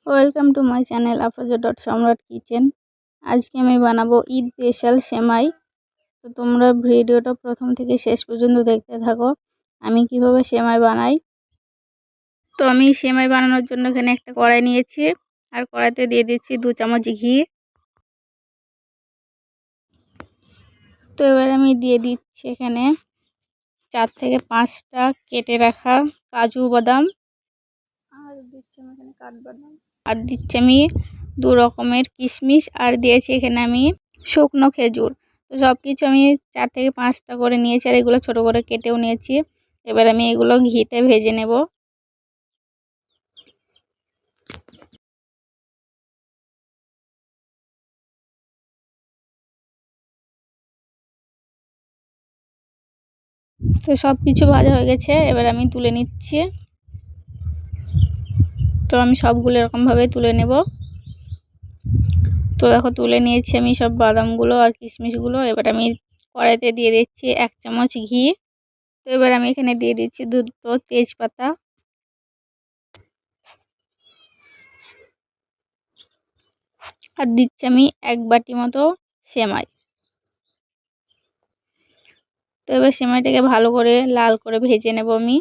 Welcome to my channel আফরোজা.সম্রাট kitchen. আজকে আমি বানাবো ঈদ স্পেশাল সেমাই। তো তোমরা ভিডিওটা প্রথম থেকে শেষ পর্যন্ত দেখতে থাকো আমি কিভাবে সেমাই বানাই। তো আমি সেমাই বানানোর জন্য এখানে একটা কড়াই নিয়েছি, আর কড়াইতে দিয়ে দিচ্ছি 2 চামচ ঘি। তো এবার আমি দিয়ে দিচ্ছি এখানে 4 থেকে 5টা কেটে রাখা কাজু বাদাম, আর দিচ্ছি আমি এখানে কাঠবাদাম, আর দিচ্ছি আমি 2 রকমের কিশমিশ, আর দিয়েছি এখানে আমি শুকনো খেজুর। তো সব কিছু আমি 4 থেকে 5টা করে নিয়েছি, আর এগুলো ছোট করে কেটেও নিয়েছি। এবার আমি এগুলো ঘিতে ভেজে নেব। তো সব কিছু ভাজা হয়ে গেছে, এবার আমি তুলে নিচ্ছি। তো আমি সবগুলো এরকমভাবে তুলে নেব। তো দেখো তুলে নিয়েছি আমি সব বাদামগুলো আর কিশমিশগুলো। এবার আমি কড়াইতে দিয়ে দিচ্ছি 1 চামচ ঘি। তো এবার আমি এখানে দিয়ে দিচ্ছি 2 তেজপাতা, আর দিচ্ছি আমি 1 বাটি মতো সেমাই। তো এবার সেমাইটাকে ভালো করে লাল করে ভেজে নেব আমি।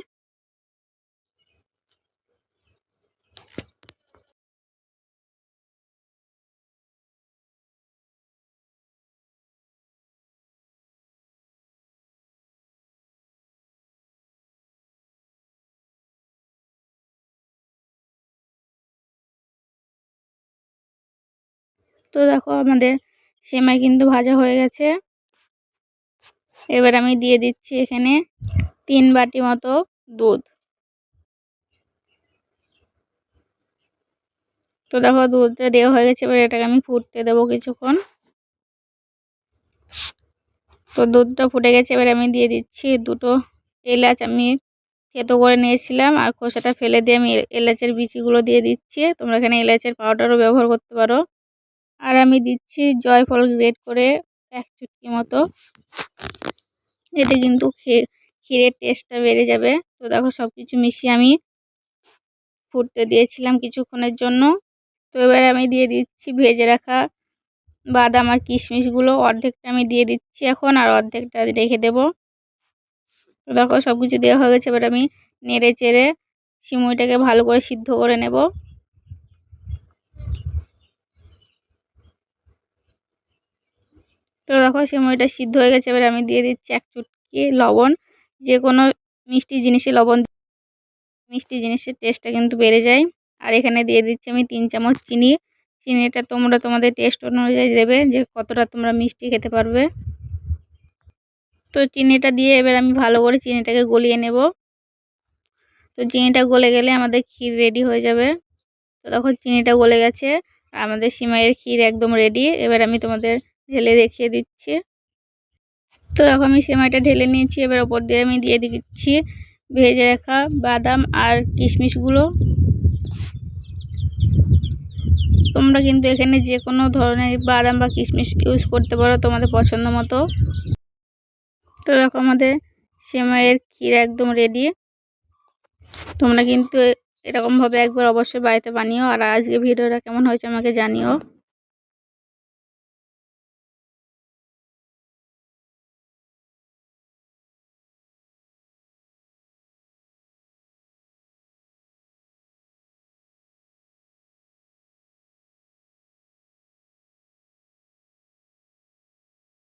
তো দেখো আমাদের সেমাই কিন্তু ভাজা হয়ে গেছে। এবার আমি দিয়ে দিচ্ছি এখানে 3 বাটি মতো দুধ। তো দেখো দুধটা দেওয়া হয়ে গেছে, এবার এটাকে আমি ফুটতে দেবো কিছুক্ষণ। তো দুধটা ফুটে গেছে, এবার আমি দিয়ে দিচ্ছি 2টো এলাচ আমি থেতো করে নিয়েছিলাম, আর খোসাটা ফেলে দিয়ে আমি এলাচের বিচিগুলো দিয়ে দিচ্ছি। তোমরা এখানে এলাচের পাউডারও ব্যবহার করতে পারো। আর আমি দিচ্ছি জয়ফল গ্রেট করে 1 চুটকি মতো। এতে কিন্তু ক্ষীরের টেস্টটা বেড়ে যাবে। তো দেখো সবকিছু মিশিয়ে আমি ফুটতে দিয়েছিলাম কিছুক্ষণের জন্য। তো এবার আমি দিয়ে দিচ্ছি ভেজে রাখা বাদাম আর কিশমিশগুলো। অর্ধেকটা আমি দিয়ে দিচ্ছি এখন, আর অর্ধেকটা রেখে দেব। তো দেখো সব কিছু দেওয়া হয়ে গেছে, এবার আমি নেড়ে চেড়ে সিমুইটাকে ভালো করে সিদ্ধ করে নেব। তো দেখো সিমুইটা সিদ্ধ হয়ে গেছে, এবার আমি দিয়ে দিচ্ছি 1 চুটকি লবণ। যে কোনো মিষ্টি জিনিসে লবণ, মিষ্টি জিনিসের টেস্টটা কিন্তু বেড়ে যায়। আর এখানে দিয়ে দিচ্ছি আমি 3 চামচ চিনি। চিনিটা তোমরা তোমাদের টেস্ট অনুযায়ী দেবে, যে কতটা তোমরা মিষ্টি খেতে পারবে। তো চিনিটা দিয়ে এবার আমি ভালো করে চিনিটাকে গলিয়ে নেব। তো চিনিটা গলে গেলে আমাদের ক্ষীর রেডি হয়ে যাবে। তো দেখো চিনিটা গলে গেছে, আমাদের সিমাইয়ের ক্ষীর একদম রেডি। এবার আমি তোমাদের ঢেলে দেখিয়ে দিচ্ছি। তো দেখো আমি সেমাইটা ঢেলে নিয়েছি, এবার ওপর দিয়ে আমি দিয়ে দিচ্ছি ভেজে রাখা বাদাম আর কিশমিশগুলো। তোমরা কিন্তু এখানে যে কোনো ধরনের বাদাম বা কিশমিশ ইউজ করতে পারো তোমাদের পছন্দ মতো। তো দেখো আমাদের সেমাইয়ের ক্ষীর একদম রেডি। তোমরা কিন্তু এরকমভাবে একবার অবশ্যই বাড়িতে বানিও। আর আজকে ভিডিওটা কেমন হয়েছে আমাকে জানিও।